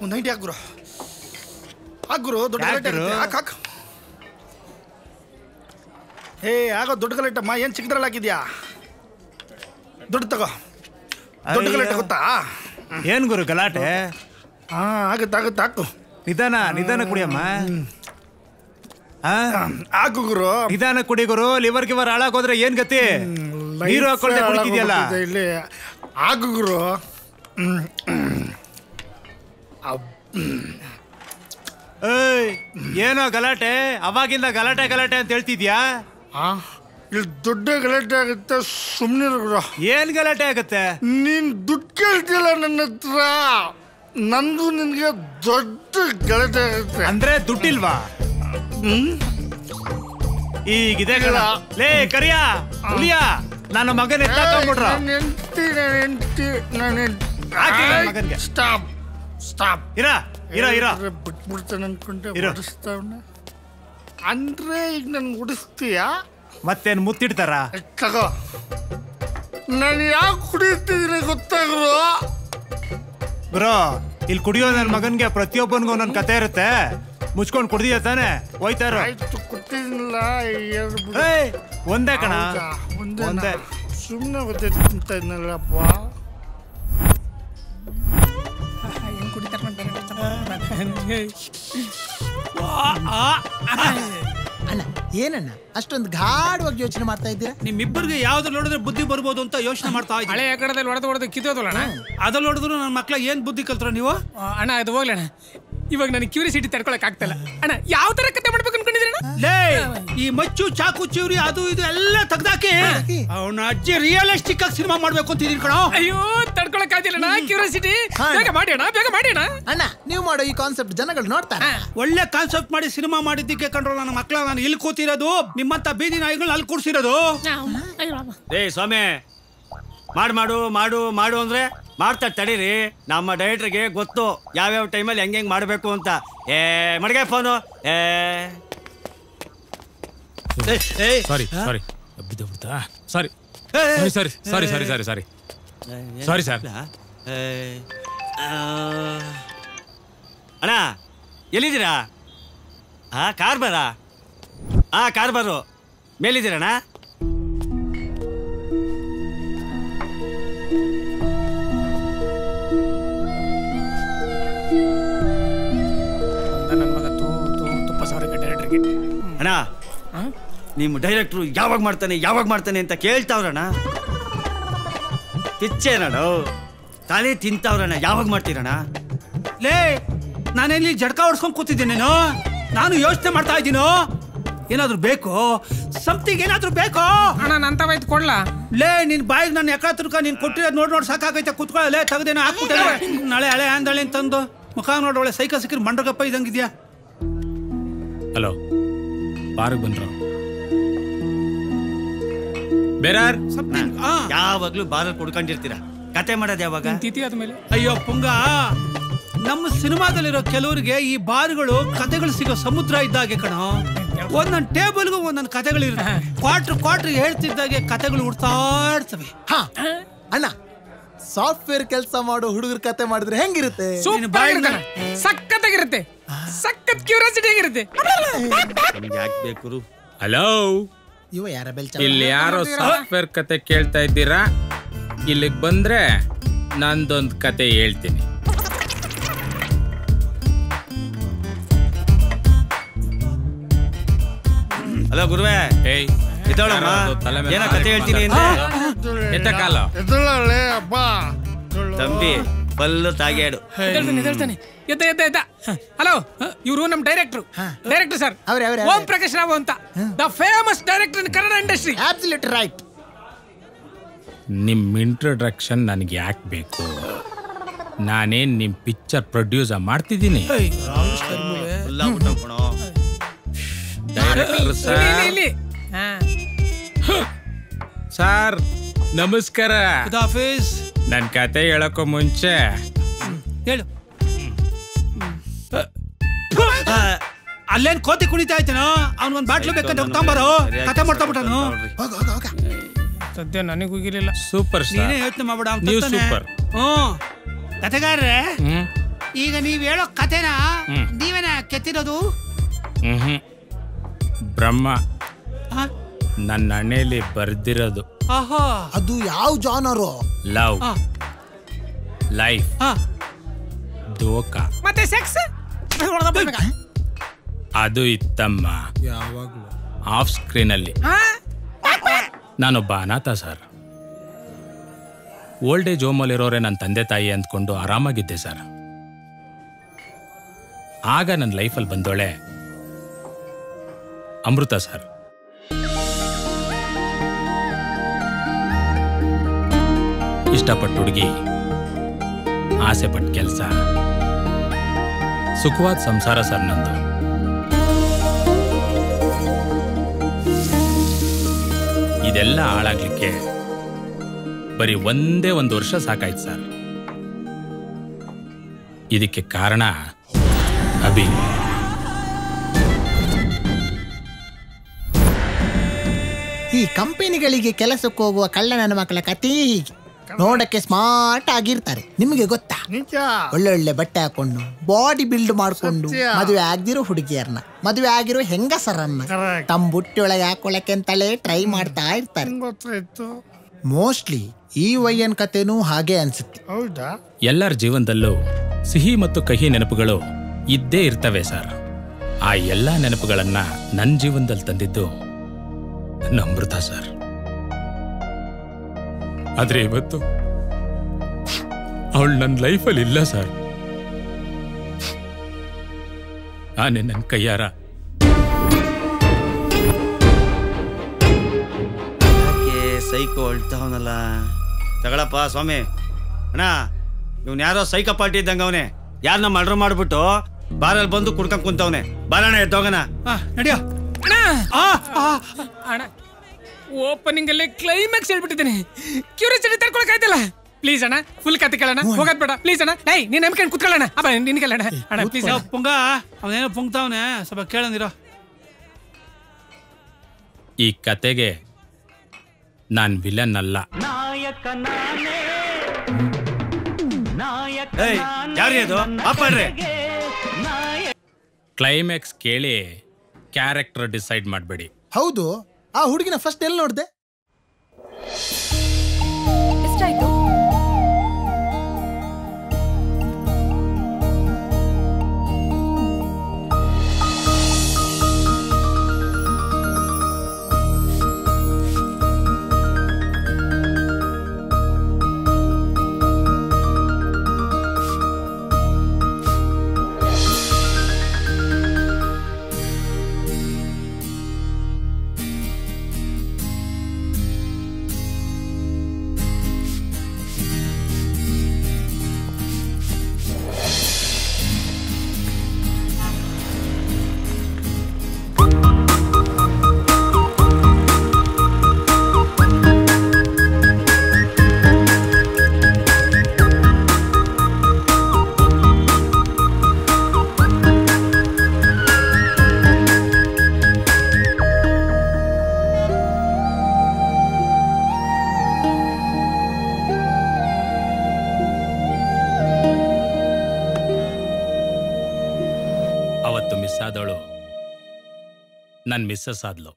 ಒಂದು ನೈಂಟಿ ಹಾಕ್ಗುರು ಹಾಕ್ಗುರು ದೊಡ್ಡ ಗಲಾಟೆ ಹಾಕ್ ಏ ಆಗೋ ದೊಡ್ಡ ಗಲಾಟಮ್ಮ ಏನು ಚಿಕ್ಕದ್ರಲ್ಲಿ ಹಾಕಿದ್ಯಾ ದುಡ್ಡು ತಗೋ ದೊಡ್ಡ ಗಲಾಟೆ ಗೊತ್ತಾ ಏನು ಗುರು ಗಲಾಟೆ ಆಗುತ್ತೆ ಹಾಕು ನಿಧಾನ ಕುಡಿಯಮ್ಮ ಹಾಕು ಗುರು ನಿಧಾನ ಕುಡಿ ಗುರು ಲಿವರ್ ಗಿವರ್ ಹಾಳಾಗೋದ್ರೆ ಏನ್ ಗತಿ ನೀರು ಹಾಕೊಳ್ದೆ ಕುಡಿತಿದ್ಯಲ್ಲ ಇಲ್ಲಿ ಹಾಕು ಗುರು ಏನೋ ಗಲಾಟೆ ಅವಾಗಿಂದ ಗಲಾಟೆ ಅಂತ ಹೇಳ್ತಿದ್ಯಾ ಇಲ್ಲಿ ದೊಡ್ಡ ಗಲಾಟೆ ಆಗುತ್ತೆ ಸುಮ್ಮನೆ ಗುರು ಏನ್ ಗಲಾಟೆ ಆಗುತ್ತೆ ನೀನ್ ದುಡ್ಡು ಕೇಳ್ತಿಲ್ಲ ನನ್ನ ಹತ್ರ ನಂದು ನಿನ್ಗೆ ದೊಡ್ಡ ಗಲಾಟೆ ಆಗುತ್ತೆ ಅಂದ್ರೆ ದುಡ್ಡಿಲ್ವಾ ಈಗಿದೆ ಲೇ ಕರಿಯ ಹುಲಿಯ ನನ್ನ ಮಗನ ಎತ್ತಾಕೊಂಡ್ಬಿಟ್ರ ಸ್ಟಾಪ್ ಇರ ಬಿಟ್ಬಿಡ್ತಾನೆ ಅನ್ಕೊಂಡೆ ಅಂದ್ರೆ ಈಗ ನನ್ ಉಡಿಸ್ತೀಯಾ ಮತ್ತೇನ್ ಮುತ್ತಿಡ್ತಾರ ತಗೋ ನಾನು ಯಾಕೆ ಕುಡಿಯುತ್ತಿದ್ದೀನಿ ಗೊತ್ತಾಗ್ರು ಬ್ರೋ ಇಲ್ಲಿ ಕುಡಿಯೋ ನನ್ನ ಮಗನ್ಗೆ ಪ್ರತಿಯೊಬ್ಬನಿಗೂ ಒಂದೊಂದು ಕತೆ ಇರುತ್ತೆ ಮುಚ್ಕೊಂಡು ಕುಡ್ದಿಯ ತಾನೆ ಹೋಯ್ತಾರ ಕೊಟ್ಟಿದ್ದಿಲ್ಲ ಒಂದೇ ಕಣ ಒಂದೇ ಸುಮ್ಮನೆ ಗೊತ್ತಿಂತ ಇದ್ನಲ್ಲಪ್ಪ ಅಣ್ಣ ಏನಣ್ಣ ಅಷ್ಟೊಂದು ಗಾಢವಾಗಿ ಯೋಚನೆ ಮಾಡ್ತಾ ಇದ್ದೀರಾ ನಿಮ್ಮಿಬ್ಬರಿಗೆ ಯಾವ್ದು ನೋಡಿದ್ರೆ ಬುದ್ಧಿ ಬರ್ಬೋದು ಅಂತ ಯೋಚನೆ ಮಾಡ್ತಾ ಇದ್ದೀನಿ ಹಳೆ ಕಡೆದಲ್ಲಿ ಹೊಡೆದು ಕಿತ್ತೋದಲ್ಲ ಅದ್ರಲ್ಲಿ ಹೊಡೆದ್ರು ನನ್ನ ಮಕ್ಳ ಏನ್ ಬುದ್ಧಿ ಕಲ್ತ್ರ ನೀವು ಅಣ್ಣ ಅದು ಹೋಗ್ಲಣ್ಣ ಇವಾಗ ನನಗೆ ಕ್ಯೂರಿಯಾಸಿಟಿ ತಡ್ಕೊಳಕ್ ಆಗ್ತಲ್ಲ ಅಣ್ಣ ಯಾವ ತರ ಕತೆ ಮಾಡ್ಬೇಕು ಅನ್ಕೊಂಡಿದ್ದೀರ ಲೇ ಈ ಮಚ್ಚು ಚಾಕು ಚೂರಿ ಅದು ಇದು ಎಲ್ಲ ತೆಗ್ದಾಕಿ ಅವನ ಅಜ್ಜಿ ರಿಯಲಿಸ್ಟಿಕ್ ಆಗಿ ಸಿನಿಮಾ ಮಾಡ್ಬೇಕು ಅಂತ ಇದೀನಿ ಕಣೋ ಅಯ್ಯೋ ತಡ್ಕೊಳಕ್ ಆಗಿಲ್ಲ ಕ್ಯೂರಿಯಾಸಿಟಿ ಬೇಗ ಮಾಡಿ ಅಣ್ಣ ನೀವು ಮಾಡೋ ಈ ಕಾನ್ಸೆಪ್ಟ್ ಜನಗಳು ನೋಡ್ತಾರೆ ಒಳ್ಳೆ ಕಾನ್ಸೆಪ್ಟ್ ಮಾಡಿ ಸಿನಿಮಾ ಮಾಡಿದ್ದಕ್ಕೆ ಕಂಡ್ರು ನನ್ನ ಮಕ್ಳ ನಾನು ಇಲ್ಲಿ ಕೂತಿರೋದು ನಿಮ್ಮಂತ ಬೀದಿ ನಾಯಿಗಳು ಅಲ್ಲಿ ಕೂರ್ಸಿರೋದು ಏ ಸ್ವಾಮಿ ಮಾಡು ಅಂದ್ರೆ ಮಾಡ್ತಾ ತಡೀರಿ ನಮ್ಮ ಡೈರೆಕ್ಟರ್ಗೆ ಗೊತ್ತು ಯಾವ್ಯಾವ ಟೈಮಲ್ಲಿ ಹೆಂಗೆ ಮಾಡಬೇಕು ಅಂತ ಮಡ್ಗೆ ಫೋನು ಸಾರಿ ಸರ್ ಅಣ್ಣ ಎಲ್ಲಿದ್ದೀರಾ ಕಾರ್ಬಾರು ಮೇಲಿದ್ದೀರಣ್ಣ ಅಣ್ಣ ನಿಮ್ಮ ಡೈರೆಕ್ಟ್ರು ಯಾವಾಗ ಮಾಡ್ತಾನೆ ಅಂತ ಕೇಳ್ತಾವ್ರಣ್ಣ ಪಿಚ್ಚೇನಣ್ಣ ತಲೆ ತಿಂತಾವ್ರಣ್ಣ ಯಾವಾಗ ಮಾಡ್ತೀರಣ್ಣ ಲೇ ನಾನೆಲ್ಲಿ ಜಡ್ಕ ಹೊಡ್ಸ್ಕೊಂಡ್ ಕೂತಿದ್ದೀನೇನೋ ನಾನು ಯೋಚನೆ ಮಾಡ್ತಾ ಇದ್ದೀನೋ ಏನಾದ್ರು ಬೇಕು ಸಮಥಿಂಗ್ ಏನಾದ್ರು ಬೇಕು ಅಣ್ಣ ನಂತ ಬೈತ್ ಕೊಡ್ಲಾ ಲೇ ನಿನ್ ಬಾಯಿಗೆ ನಾನು ಎಕಾತ್ರಕ ನೀನ್ ಕೊಟ್ಟಿರೋದು ನೋಡಿ ಸಾಕಾಗೈತೆ ಕುತ್ಕೊಳ್ಳಲೇ ತೆಗ್ದೇನೋ ಹಾಕ್ಬಿಟ್ಟೆ ನಾಳೆ ಹಳೆ ಆಂದಳೆ ತಂದು ಮುಖ ನೋಡಿ ಒಳ್ಳೆ ಸೈಕ ಸಿಕ್ಕಿ ಮಂಡ್ರಗಪ್ಪ ಇದಂಗಿದ್ಯಾ ಹಲೋ ಬಾರಿಗೆ ಬಂದ್ರು ಬೇರೆ ಯಾವಾಗ್ಲೂ ಬಾರಲ್ಲಿ ಕುಡ್ಕೊಂಡಿರ್ತೀರಾ ಕತೆ ಮಾಡೋದು ಯಾವಾಗ ತಿಥಿ ಆದ್ಮೇಲೆ ಅಯ್ಯೋ ಪುಂಗ ನಮ್ಮ ಸಿನಿಮಾದಲ್ಲಿರೋ ಕೆಲವರಿಗೆ ಈ ಬಾರ್ಗಳು ಕತೆಗಳು ಸಿಗೋ ಸಮುದ್ರ ಇದ್ದಾಗೆ ಕಣೋ ಒಂದೊಂದು ಟೇಬಲ್ಗೂ ಒಂದೊಂದು ಕತೆಗಳಿರುತ್ತೆ ಕ್ವಾರ್ಟರ್ ಹೇಳ್ತಿದ್ದಾಗೆ ಕತೆಗಳು ಹುಡ್ತಾ ಇರ್ತವೆ ಅಣ್ಣ ಸಾಫ್ಟ್ವೇರ್ ಕೆಲಸ ಮಾಡೋ ಹುಡುಗರ ಕತೆ ಮಾಡಿದ್ರೆ ಹೆಂಗಿರುತ್ತೆ ಸಖತ್ತಾಗಿರುತ್ತೆ ಸಖತ್ ಕ್ಯೂರಿಯಾಸಿಟಿ ಆಗಿರುತ್ತೆ ಹಲೋ ಇವ ಯಾರ ಇಲ್ಲಿ ಯಾರೋ ಸಾಫ್ಟ್ವೇರ್ ಕತೆ ಕೇಳ್ತಾ ಇದ್ದೀರಾ ಇಲ್ಲಿಗೆ ಬಂದ್ರೆ ನಂದೊಂದು ಕತೆ ಹೇಳ್ತೀನಿ ಹಲೋ ಗುರುವೆ ಏನ ಕತೆ ಹೇಳ್ತೀನಿ ತಂಬಿ ಬಲ್ಲು ತಾಗ್ಯಾಡು ಹಲೋ ಇವರು ನಮ್ ಡೈರೆಕ್ಟರ್ ಸರ್ ಓಂ ಪ್ರಕಾಶ್ ರಾವ್ ಅಂತ the famous director in Kannada industry absolute right ನಿಮ್ ಇಂಟ್ರೊಡಕ್ಷನ್ ನನಗೆ ಯಾಕೆ ಬೇಕು ನಾನೇನ್ ನಿಮ್ ಪಿಕ್ಚರ್ ಪ್ರೊಡ್ಯೂಸ್ ಮಾಡ್ತಿದ್ದೀನಿ ಸರ್ ನಮಸ್ಕಾರ ನನ್ ಕತೆ ಹೇಳಕ್ಕೂ ಮುಂಚೆ ಹೇಳು ಅಲ್ಲೇನ್ ಕೋತಿ ಕುಣಿತಾ ಇದ್ದೇನೋ ಅವ್ನಿಗೊಂದು ಬಾಟ್ಲು ಬೇಕಂತ ಹೋಗ್ತಾಂಬಾರೋ ಕತೆ ಮಾಡ್ತಾ ಬಿಟ್ಟನು ಸದ್ಯ ನನಗೆ ಹೋಗಿರಲಿಲ್ಲ. ಸೂಪರ್ ನೀನೇ ಸ್ಟಾರ್. ಯೋಚನೆ ಮಾಡ್ಬೇಡ ನೀವು ಸೂಪರ್. ಕತೆಗಾರ್ರೆ, ಹ್ಮ್ ಈಗ ನೀವ್ ಹೇಳೋ ಕತೆನ ಹ್ಮ್. ನೀವೇನ ಕೆತ್ತಿರೋದು? ಹ್ಮ್ ಬ್ರಹ್ಮ ನನ್ನ ಹಣೆಯಲ್ಲಿ ಬರ್ದಿರೋದು. ಆಹಾ, ಅದು ಯಾವ ಜಾನರು? ಲವ್, ಲೈಫ್, ದೋಖ ಮತ್ತೆ ಸೆಕ್ಸ್ ಅದು ಇತ್ತಮ್ಮ ಯಾವಾಗ್ಲೂ ಆಫ್ ಸ್ಕ್ರೀನ್ ಅಲ್ಲಿ. ನಾನೊಬ್ಬ ಅನಾಥ ಸರ್. ಓಲ್ಡ್ ಏಜ್ ಹೋಮಲ್ಲಿ ಇರೋರೆ ನನ್ನ ತಂದೆ ತಾಯಿ ಅಂದ್ಕೊಂಡು ಆರಾಮಾಗಿದ್ದೆ ಸರ್. ಆಗ ನನ್ನ ಲೈಫಲ್ಲಿ ಬಂದೋಳೆ ಅಮೃತ ಸರ್. ಇಷ್ಟಪಟ್ಟು ಹುಡುಗಿ, ಆಸೆ ಪಟ್ಟು ಕೆಲಸ, ಸುಖವಾದ ಸಂಸಾರ ಸರ್ ನಂದು. ಇದೆಲ್ಲ ಹಾಳಾಗ್ಲಿಕ್ಕೆ ಬರೀ ಒಂದೇ ಒಂದು ವರ್ಷ ಸಾಕಾಯ್ತು ಸರ್. ಇದಕ್ಕೆ ಕಾರಣ ಅಭಿ. ಈ ಕಂಪನಿಗಳಿಗೆ ಕೆಲಸಕ್ಕೆ ಹೋಗುವ ಕಳ್ಳ ನನ್ನ ಮಕ್ಕಳ ಕತೆ ಹೀಗೆ ನೋಡಕ್ಕೆ ಸ್ಮಾರ್ಟ್ ಆಗಿರ್ತಾರೆ. ನಿಮಗೆ ಗೊತ್ತಾ, ನಿಜ. ಒಳ್ಳೊಳ್ಳೆ ಬಟ್ಟೆ ಹಾಕೊಂಡು ಬಾಡಿ ಬಿಲ್ಡ್ ಮಾಡ್ಕೊಂಡು ಸತ್ಯ. ಮದುವೆ ಆಗದಿರೋ ಹುಡುಗಿಯರನ್ನ, ಮದುವೆ ಆಗಿರೋ ಹೆಂಗಸರನ್ನ Correct. ತಮ್ಮ ಬುಟ್ಟಿ ಒಳಗೆ ಹಾಕೊಳಕ್ಕೆ ಅಂತಲೇ ಟ್ರೈ ಮಾಡ್ತಾ ಇರ್ತಾರೆ. ಗೊತ್ತಾಯ್ತು. ಮೋಸ್ಟ್ಲಿ ಈ ವಯ್ಯನ್ ಕತೆನೂ ಹಾಗೆ ಅನ್ಸುತ್ತೆ. ಹೌದಾ? ಎಲ್ಲರ ಜೀವನದಲ್ಲೂ ಸಿಹಿ ಮತ್ತು ಕಹಿ ನೆನಪುಗಳು ಇದ್ದೇ ಇರ್ತವೆ ಸರ್. ಆ ಎಲ್ಲ ನೆನಪುಗಳನ್ನ ನನ್ನ ಜೀವನದಲ್ಲಿ ತಂದಿದ್ದು ನನ್ನ ಅಮೃತ ಸರ್. ಆದ್ರೆ ಇವತ್ತು ಅವಳು ನನ್ನ ಲೈಫಲ್ಲಿ ಇಲ್ಲ ಸರ್. ನಾನೇ ನನ್ನ ಕೈಯಾರ ಸೈಕೋ ಅಳ್ತಾವನಲ್ಲ. ತಗೊಳಪ್ಪ ಸ್ವಾಮಿ. ಅಣ್ಣ, ಇವ್ನು ಯಾರೋ ಸೈಕೋ ಪಾರ್ಟಿ ಇದ್ದಂಗ ಅವನೇ. ಯಾರನ್ನ ಮರ್ಡರ್ ಮಾಡ್ಬಿಟ್ಟು ಬಾರಲ್ಲಿ ಬಂದು ಕುಡ್ಕೊಂಡ್ ಕುಂತವನೆ. ಬಾರಣ ಎದ್ದೋಗಣ. ನಡಿಯೋ ಅಣ್ಣ, ಓಪನಿಂಗ್ ಅಲ್ಲೇ ಕ್ಲೈಮ್ಯಾಕ್ಸ್ ಹೇಳ್ಬಿಟ್ಟಿದ್ದೀನಿ. ಕ್ಯೂರಿಯಾಸಿಟಿ ತಡ್ಕೊಳಕ್ ಆಯ್ತಲ್ಲ. ಪ್ಲೀಸ್ ಅಣ್ಣ, ಫುಲ್ ಕತೆ ಕೇಳೋಣ. ಹೋಗೋದ್ ಬೇಡ ಪ್ಲೀಸ್ ಅಣ್ಣ. ಏಯ್, ನೀನ್ ನಂಬಿಕೊಂಡು ಕುತ್ಕೊಳ್ಳೋಣ. ಅಪ್ಪ ನಿನ್ಗೆಲ್ಲ ಅಣ್ಣ ಪ್ಲೀಸ್. ಪುಂಗ ಅವನೇನೋ ಪುಂಗ್ತಾವನೆ, ಸ್ವಲ್ಪ ಕೇಳಂದಿರೋ. ಈ ಕತೆಗೆ ನಾನ್ ವಿಲನ್ ಅಲ್ಲ. ಯಾರೇ ಅದು? ಅಪ್ಪಡ್ರೆ ಕ್ಲೈಮ್ಯಾಕ್ಸ್ ಕೇಳಿ ಕ್ಯಾರೆಕ್ಟರ್ ಡಿಸೈಡ್ ಮಾಡಬೇಡಿ. ಹೌದು, ಆ ಹುಡುಗಿನ ಫಸ್ಟ್ ಎಲ್ಲಿ ನೋಡ್ದೆ? ಎಷ್ಟಾಯ್ತು? ಅವತ್ತು ಮಿಸ್ ಆದವಳು ನನ್ನ ಮಿಸ್ಸಸ್ ಆದ್ಲು.